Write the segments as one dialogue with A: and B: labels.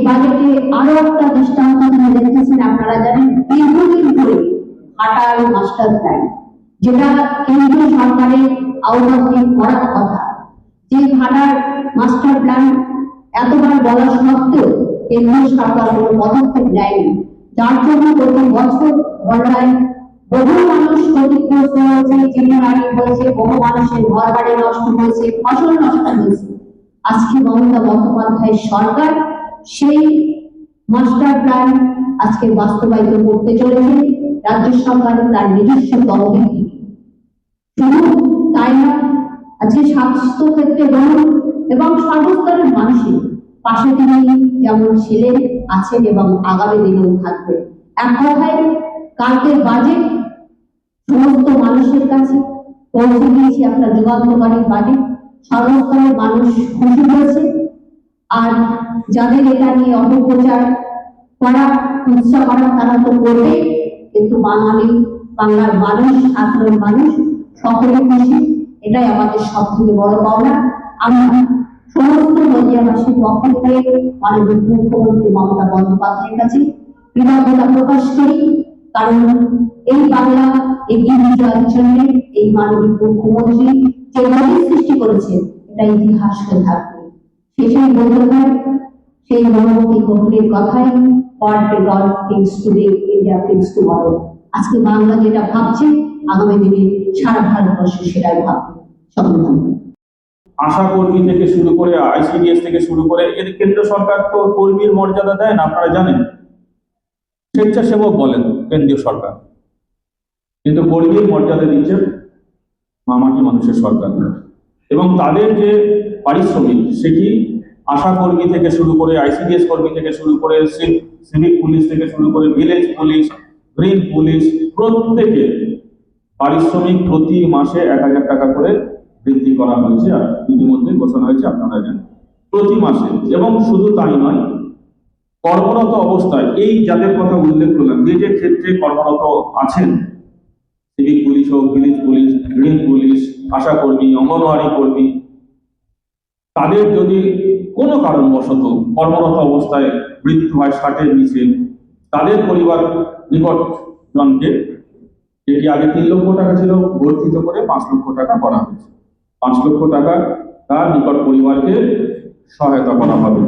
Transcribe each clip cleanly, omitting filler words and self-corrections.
A: বাজেটে আরো একটা দৃষ্টান্ত তিনি দেখতেছেন। আপনারা জানেন দীর্ঘদিন ধরে ঘাটাল মাস্টার প্ল্যান, যেটা কেন্দ্রীয় সরকারের আওতাধীন করার কথা, যে ঘাটাল মাস্টার প্ল্যান এতবার বলা সত্ত্বেও কেন্দ্রীয় সরকার কোনো পদক্ষেপ নেয়নি, যার জন্য প্রতি বছর বন্যায় বহু মানুষ ক্ষতিগ্রস্ত হয়েছে, জীবনহানি হয়েছে, বহু মানুষের ঘর বাড়ি নষ্ট হয়েছে, ফসল নষ্ট হয়েছে। আজকে মমতা বন্দ্যোপাধ্যায়ের সরকার সেই মাস্টার প্ল্যান আজকে বাস্তবায়িত করতে চলেছে রাজ্য সরকার তার নিজস্ব তহবিল থেকে। শুধু তাই না, আজকে স্বাস্থ্য ক্ষেত্রে বলুন এবং সর্বস্তরের মানুষের পাশে তিনি যেমন ছিলেন, আছেন এবং আগামী দিনেও থাকবেন। এক কথায় কালকের বাজেট সমস্ত মানুষের কাছে পৌঁছে দিয়েছে একটা যুগান্তকারী বাজেট। সর্বস্তরের মানুষ খুশি হয়েছে। আর যাদের এটা নিয়ে অপপ্রচার করা, উৎসাহ করা, তারা তো করবে, কিন্তু বাঙালি, বাংলার মানুষ, সাধারণ মানুষ সকলে খুশি। এটাই আমাদের সব থেকে বড় পাওনা। আমরা সমস্ত নদিয়াবাসীর পক্ষ থেকে মাননীয় মুখ্যমন্ত্রী মমতা বন্দ্যোপাধ্যায়ের কাছে কৃতজ্ঞতা প্রকাশ করি, কারণ এই বাংলা এগিয়ে নিয়ে যাওয়ার জন্য এই মাননীয় মুখ্যমন্ত্রী যে নজির সৃষ্টি করেছে, এটা ইতিহাস হয়ে থাকবে। শেষেই বলতে হয় সেই মহামতি কোহলির কথাই, what the God thinks today, India thinks tomorrow। আজকে বাংলা যেটা ভাবছে, আগামী দিনে সারা ভারতবর্ষ সেটাই ভাববে। সংবিধান
B: আশা কর্মী থেকে শুরু করে আইসিডিএস থেকে শুরু করে এর কেন্দ্র সরকার তো কর্মীর মর্যাদা দেয় না, আপনারা জানেন। স্বেচ্ছাসেবক বলেন কেন্দ্রীয় সরকার, কিন্তু কর্মীর মর্যাদা দিচ্ছে মামাটি মানুষের সরকার। এবং তাদের যে পারিশ্রমিক সেটি আশা কর্মী থেকে শুরু করে আইসিডিএস কর্মী থেকে শুরু করে সিভিক পুলিশ থেকে শুরু করে ভিলেজ পুলিশ, গ্রিন পুলিশ, প্রত্যেকে পারিশ্রমিক প্রতি মাসে 1000 টাকা করে বৃদ্ধি করা হয়েছে। আর ইতিমধ্যে ঘোষণা হয়েছে, আপনারা জানেন, প্রতি মাসে। এবং শুধু তাই নয়, কর্মরত অবস্থায় এই যাদের কথা উল্লেখ করলাম, যে যে ক্ষেত্রে কর্মরত আছেন, সিভিক পুলিশ হোক, ভিলেজ পুলিশ, গ্রিন পুলিশ, আশা কর্মী, অঙ্গনওয়াড়ি কর্মী, তাদের যদি কোনো কারণবশত কর্মরত অবস্থায় মৃত্যু হয় 60-এর নিচে, তাদের পরিবার নিকটজনকে, যেটি আগে 3 লক্ষ টাকা ছিল, বর্ধিত করে 5 লক্ষ টাকা করা হয়েছে। 5 লক্ষ টাকা তার নিকট পরিবারকে সহায়তা করা হবে।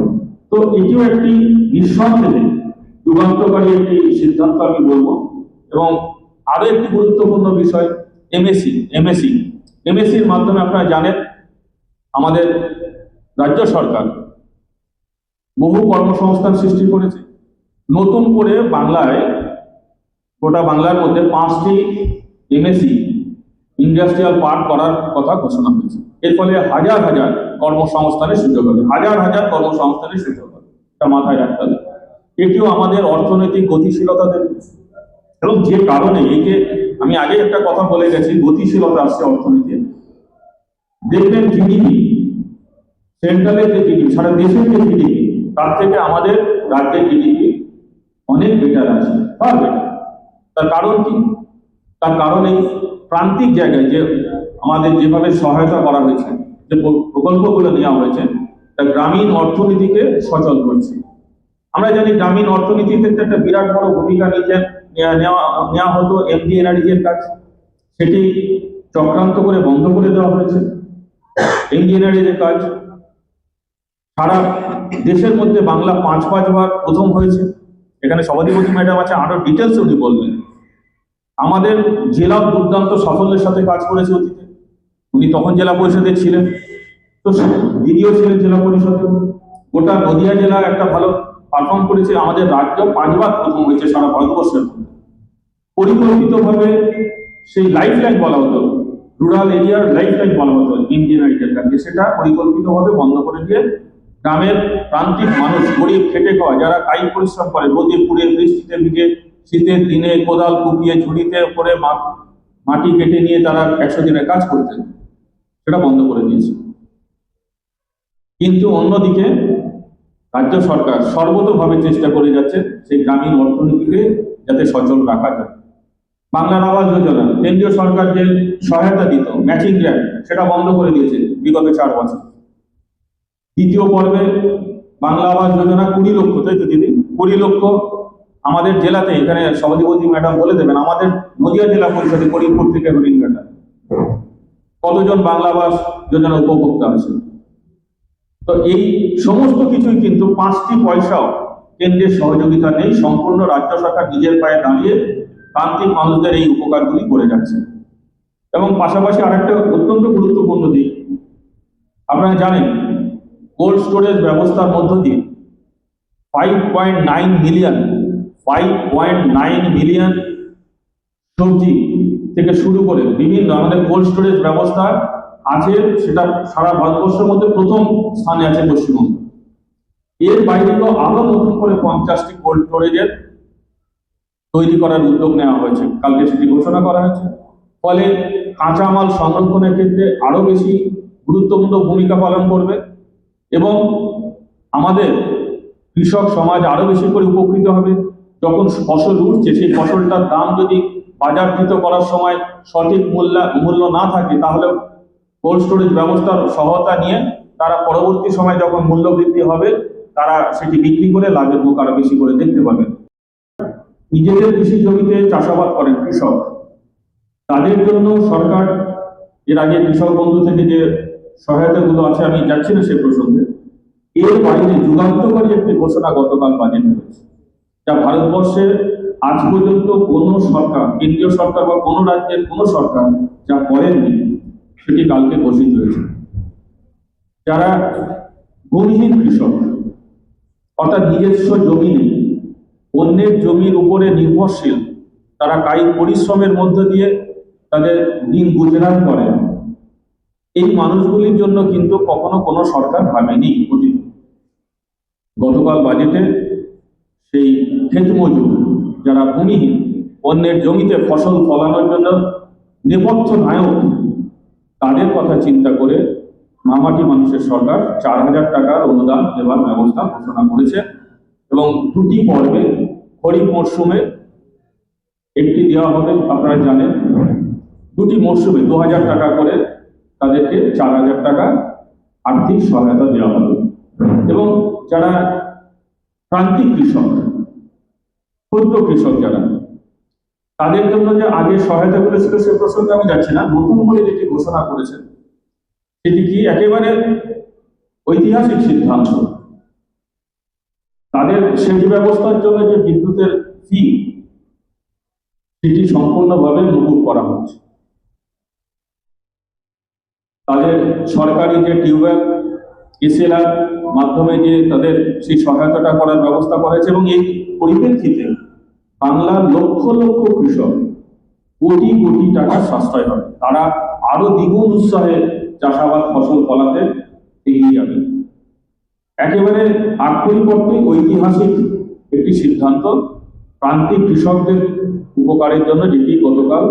B: তো এটিও একটি নিঃসন্দেহে যুগান্তকারী একটি সিদ্ধান্ত আমি বলবো। এবং আরো একটি গুরুত্বপূর্ণ বিষয়, এমএসির মাধ্যমে আপনারা জানেন আমাদের রাজ্য সরকার বহু কর্মসংস্থান সৃষ্টি করেছে। নতুন করে বাংলায়, গোটা বাংলার মধ্যে 5টি এমএসি ইন্ডাস্ট্রিয়াল পার্ক করার কথা ঘোষণা হয়েছে। এর ফলে হাজার হাজার কর্মসংস্থানের সুযোগ হবে, হাজার হাজার কর্মসংস্থানের সুযোগ হবে, এটা মাথায় রাখতে হবে। এটিও আমাদের অর্থনৈতিক গতিশীলতা দেবে। এবং যে কারণে এই যে আমি আগে একটা কথা বলে গেছি, গতিশীলতা আসছে অর্থনীতি। দেখবেন জিডিপি, সেন্ট্রালের যে জিডিপি, সারা দেশের যে জিডিপি, তার থেকে আমাদের রাজ্যের জিডিপি অনেক বেটার আছে, ফার বেটার। তার কারণ কি? তার কারণ এই প্রান্তিক জায়গায় যে আমাদের যেভাবে সহায়তা করা হয়েছে, যে প্রকল্পগুলো নেওয়া হয়েছে, তা গ্রামীণ অর্থনীতিকে সচল করছে। আমরা জানি গ্রামীণ অর্থনীতির ক্ষেত্রে একটা বিরাট বড় ভূমিকা নেওয়া হতো এমজিএনআরইজির কাজ, সেটি চক্রান্ত করে বন্ধ করে দেওয়া হয়েছে। এমজিএনআরইজির কাজ সারা দেশের মধ্যে বাংলা 5 বার প্রথম হয়েছে। এখানে সভাধিপতি ম্যাডাম আছে, আরো ডিটেলস উনি বলবেন। আমাদের জেলা দুর্দান্ত সাফল্যের সাথে কাজ করেছে অতীতে, উনি তখন জেলা পরিষদে ছিলেন, তো দিদিও ছিলেন জেলা পরিষদে। গোটা নদিয়া জেলা একটা ভালো পারফর্ম করেছে। আমাদের রাজ্য 5 বার প্রথম হয়েছে সারা ভারতবর্ষের মধ্যে। পরিকল্পিতভাবে সেই লাইফ লাইন বলা হতো, রুরাল এরিয়ার লাইফ লাইন বলা হতো ইঞ্জিনিয়ারিংয়ের কাজে, সেটা পরিকল্পিতভাবে বন্ধ করে দিয়ে গ্রামের প্রান্তিক মানুষ, গরিব খেটে খাওয়া, যারা কায়িক পরিশ্রম করে, রোদে পুড়ে বৃষ্টিতে ভিজে, শীতের দিনে কোদাল কুপিয়ে ঝুড়িতে করে মাটি কেটে নিয়ে তারা 100 দিনের কাজ করতেন, সেটা বন্ধ করে দিয়েছে। কিন্তু অন্যদিকে রাজ্য সরকার সর্বতোভাবে চেষ্টা করে যাচ্ছে সেই গ্রামীণ অর্থনীতিকে যাতে সচল রাখা যায়। বাংলার আবাস যোজনা, কেন্দ্রীয় সরকার যে সহায়তা দিত, ম্যাচিং গ্র্যান্ট, সেটা বন্ধ করে দিয়েছে বিগত 4 বছর। দ্বিতীয় পর্বে বাংলা আবাস যোজনা 20 লক্ষ, তাই তো দিদি? 20 লক্ষ আমাদের জেলাতে, এখানে সভাধিপতি ম্যাডাম বলে দেবেন, আমাদের নদিয়া জেলা পরিষদে করিমপুর থেকে হরিণঘাটা কতজন বাংলা আবাস যোজনা উপভোক্তা আছে। তো এই সমস্ত কিছুই কিন্তু 5টি পয়সাও কেন্দ্রের সহযোগিতা নেই, সম্পূর্ণ রাজ্য সরকার নিজের পায়ে দাঁড়িয়ে প্রান্তিক মানুষদের এই উপকারগুলি করে যাচ্ছে। এবং পাশাপাশি আরেকটা অত্যন্ত গুরুত্বপূর্ণ দিক, আপনারা জানেন কোল্ড স্টোরেজ ব্যবস্থার মধ্য দিয়ে 5.9 মিলিয়ন সবজি থেকে শুরু করে বিভিন্ন আমাদের কোল্ড স্টোরেজ ব্যবস্থা আছে, সেটা সারা ভারতবর্ষের মধ্যে প্রথম স্থানে আছে পশ্চিমবঙ্গ। এর বাইরেও আরো নতুন করে 50টি কোল্ড স্টোরেজের তৈরি করার উদ্যোগ নেওয়া হয়েছে, কালকে সেটি ঘোষণা করা হয়েছে। ফলে কাঁচামাল সংরক্ষণের ক্ষেত্রে আরো বেশি গুরুত্বপূর্ণ ভূমিকা পালন করবে এবং আমাদের কৃষক সমাজ আরো বেশি করে উপকৃত হবে। যখন ফসল উঠছে, সেই ফসলটার দাম যদি বাজারকৃত করার সময় সঠিক মূল্য না থাকে, তাহলে কোল্ড স্টোরেজ ব্যবস্থার সহায়তা নিয়ে তারা পরবর্তী সময় যখন মূল্য বৃদ্ধি হবে, তারা সেটি বিক্রি করে লাভের মুখ আরো বেশি করে দেখতে পাবে। নিজেদের কৃষি জমিতে চাষাবাদ করেন কৃষক, তাদের জন্য সরকার এর আগে কৃষক বন্ধু থেকে যে সহায়তাগুলো আছে, আমি যাচ্ছি না সে প্রসঙ্গে, এর বাইরে যুগান্তকারী একটি ঘোষণা গতকাল বাজেটে হয়েছে, যা ভারতবর্ষের আজ পর্যন্ত কোনো সরকার, কেন্দ্রীয় সরকার বা কোনো রাজ্যের কোনো সরকার যা করেননি, সেটি কালকে ঘোষিত হয়েছে। যারা ভূমিহীন কৃষক, অর্থাৎ নিজস্ব জমি নেই, অন্যের জমির উপরে নির্ভরশীল, তারা কায়িক পরিশ্রমের মধ্য দিয়ে তাদের দিন গুজরান করে, এই মানুষগুলির জন্য কিন্তু কখনো কোনো সরকার ভাবেনি অতীত। গতকাল বাজেটে সেই ক্ষেত মজুর, যারা ভূমিহীন, অন্যের জমিতে ফসল ফলানোর জন্য নেপথ্য নায়ক, তাদের কথা চিন্তা করে মামাটি মানুষের সরকার 4,000 টাকার অনুদান দেওয়ার ব্যবস্থা ঘোষণা করেছে এবং 2টি পর্বে খরিফ মরশুমে একটি দেওয়া হবে, আপনারা জানেন 2টি মরশুমে 2,000 টাকা করে তাদেরকে 4,000 টাকা আর্থিক সহায়তা দেওয়া হবে। এবং যারা প্রান্তিক কৃষক, ক্ষুদ্র কৃষক যারা, তাদের জন্য যে আগে সহায়তাগুলো ছিল সে প্রসঙ্গে আমি যাচ্ছি না, নতুন করে যেটি ঘোষণা করেছেন সেটি কি একেবারে ঐতিহাসিক সিদ্ধান্ত। তাদের সেচ ব্যবস্থার জন্য যে বিদ্যুতের ফি, সেটি সম্পূর্ণভাবে মকুব করা হচ্ছে। তাদের সরকারি যে টিউবওয়েল, এসএলআর মাধ্যমে যে তাদের সেই সহায়তাটা করার ব্যবস্থা করা হয়েছে এবং এই পরিপ্রেক্ষিতে বাংলার লক্ষ লক্ষ কৃষক কোটি কোটি টাকা সাশ্রয় হবে, তারা আরো দ্বিগুণ উৎসাহে চাষাবাদ ফসল ফলাতে এগিয়ে যাবে। একেবারে আগ পরিবর্তে ঐতিহাসিক একটি সিদ্ধান্ত প্রান্তিক কৃষকদের উপকারের জন্য, যেটি গতকাল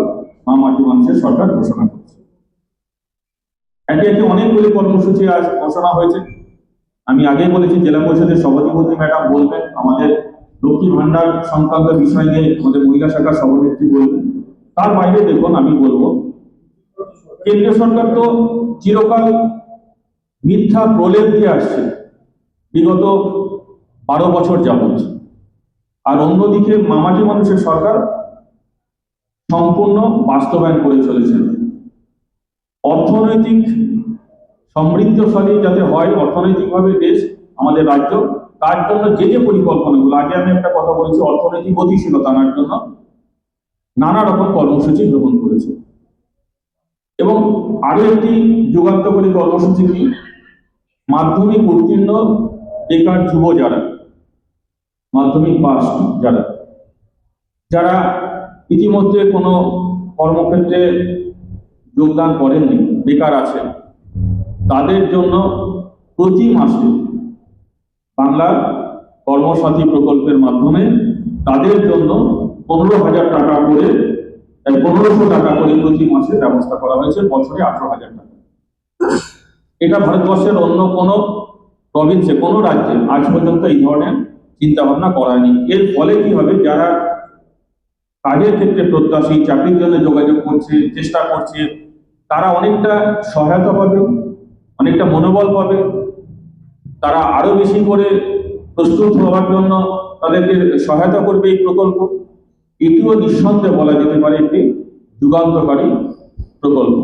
B: মামাটি মানুষের সরকার ঘোষণা করেছে। একে একে অনেকগুলি কর্মসূচি আজ ঘোষণা হয়েছে। আমি আগেই বলেছি জেলা পরিষদের সভাধিপতি ম্যাডাম বলবেন, আমাদের লক্ষ্মী ভান্ডার সংক্রান্ত বিষয় নিয়ে আমাদের মহিলা শাখার সভানেত্রী বলবেন। তার বাইরে দেখুন, আমি বলবো কেন্দ্রীয় সরকার তো চিরকাল মিথ্যা প্রলেপ দিয়ে আসছে বিগত 12 বছর যাবৎ, আর অন্যদিকে মামাটি মানুষের সরকার সম্পূর্ণ বাস্তবায়ন করে চলেছেন। অর্থনৈতিক সমৃদ্ধশালী যাতে হয়, অর্থনৈতিকভাবে দেশ আমাদের রাজ্য, তার জন্য যে যে পরিকল্পনাগুলো, আগে আমি একটা কথা বলেছি, অর্থনৈতিক গতিশীলতা আনার জন্য নানা রকম কর্মসূচি গ্রহণ করেছে। এবং আরো একটি যুগান্তকারী কর্মসূচি কি, মাধ্যমিক উত্তীর্ণ বেকার যুব যারা, মাধ্যমিক পাস যারা, যারা ইতিমধ্যে কোনো কর্মক্ষেত্রে যোগদান করেননি, বেকার আছেন, তাদের জন্য প্রতি মাসে বাংলা কর্মসাথী প্রকল্পের মাধ্যমে তাদের জন্য 15,000 টাকা করে, 1500 টাকা করে প্রতি মাসে ব্যবস্থা করা হয়েছে, বছরে 18,000 টাকা। এটা ভারতবর্ষের অন্য কোনো প্রভিন্সে, কোনো রাজ্যে আজ পর্যন্ত এই ধরনের চিন্তা ভাবনা করা হয়নি। এর ফলে কি হবে, যারা কাজের ক্ষেত্রে প্রত্যাশী, চাকরির জন্য যোগাযোগ করছে, চেষ্টা করছে, তারা অনেকটা সহায়তা পাবে, অনেকটা মনোবল পাবে তারা আরো বেশি করে প্রস্তুত হওয়ার জন্য তাদেরকে সহায়তা করবে এই প্রকল্প। এটিও নিঃসন্দেহে বলা যেতে পারে একটি যুগান্তকারী প্রকল্প।